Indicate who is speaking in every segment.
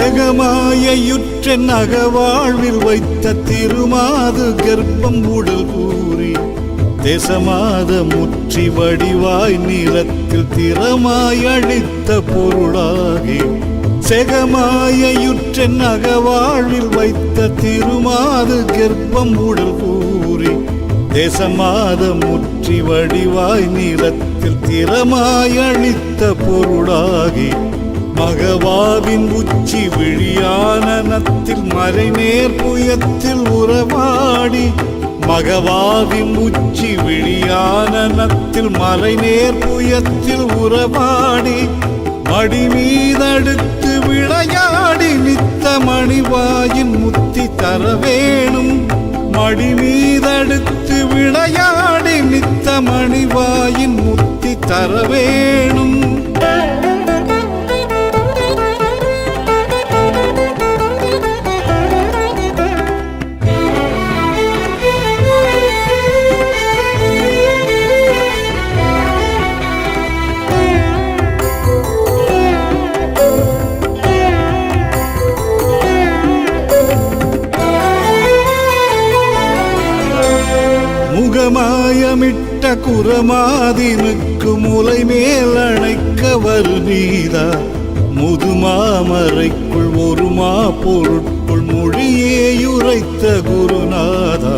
Speaker 1: செகமாயுற்றென் அகவாழ்வில் வைத்த திருமாது கர்ப்பம் உடல் கூறி தேசமாத முற்றி வடிவாய் நிலத்தில் திறமாய் அழித்த பொருளாகி செகமாயுற்றென் அகவாழ்வில் வைத்த திருமாது கர்ப்பம் உடல் கூறி தேசமாத முற்றி வடிவாய் நிலத்தில் திறமாய் அழித்த பொருளாகி மகவாவின் உச்சி விழியானத்தில் மறைநேர் புயத்தில் உறவாடி மகவாவின் உச்சி விழியானத்தில் மறைநேர் புயத்தில் உறவாடி மடி மீதடுத்து விளையாடி நித்த மணிவாயின் முத்தி தர வேணும் மடி மீதடுத்து விளையாடி நித்த மணிவாயின் முத்தி தர வேணும் முகமாயமிட்ட குரமாதினுக்கு முலை மேல் அணைக்க வருநீதா முதுமாமரைக்குள் ஒரு மா பொருட்குள் மொழியேயுரைத்த குருநாதா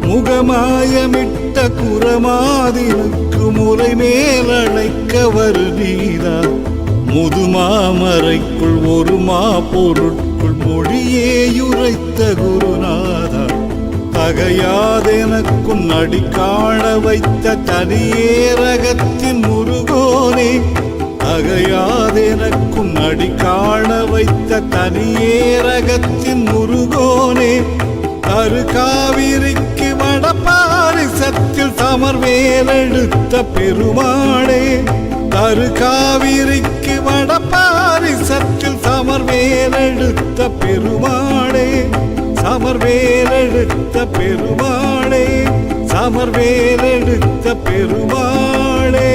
Speaker 1: முகமாயமிட்ட குரமாதினுக்கு முலை மேல் அணைக்க வருநீதா முதுமாமரைக்குள் ஒரு மா பொருட்குள் மொழியேயுரைத்த குருநாதா தகையாதெனக்குன் அடி காண வைத்த தனியேரகத்தின் முருகோனே தகையாதெனக்குன் அடி காண வைத்த தனியேரகத்தின் முருகோனே தரு காவிரிக்கு வடபாரிசத்தில் சமர்வேலெடுத்த பெருமாளே தரு காவிரிக்கு வடபாரிசத்தில் சமர்வேலெடுத்த பெருமாளே சமர்வேலெடுத்த பெருமாளே சமர்வேலெடுத்த பெருமாளே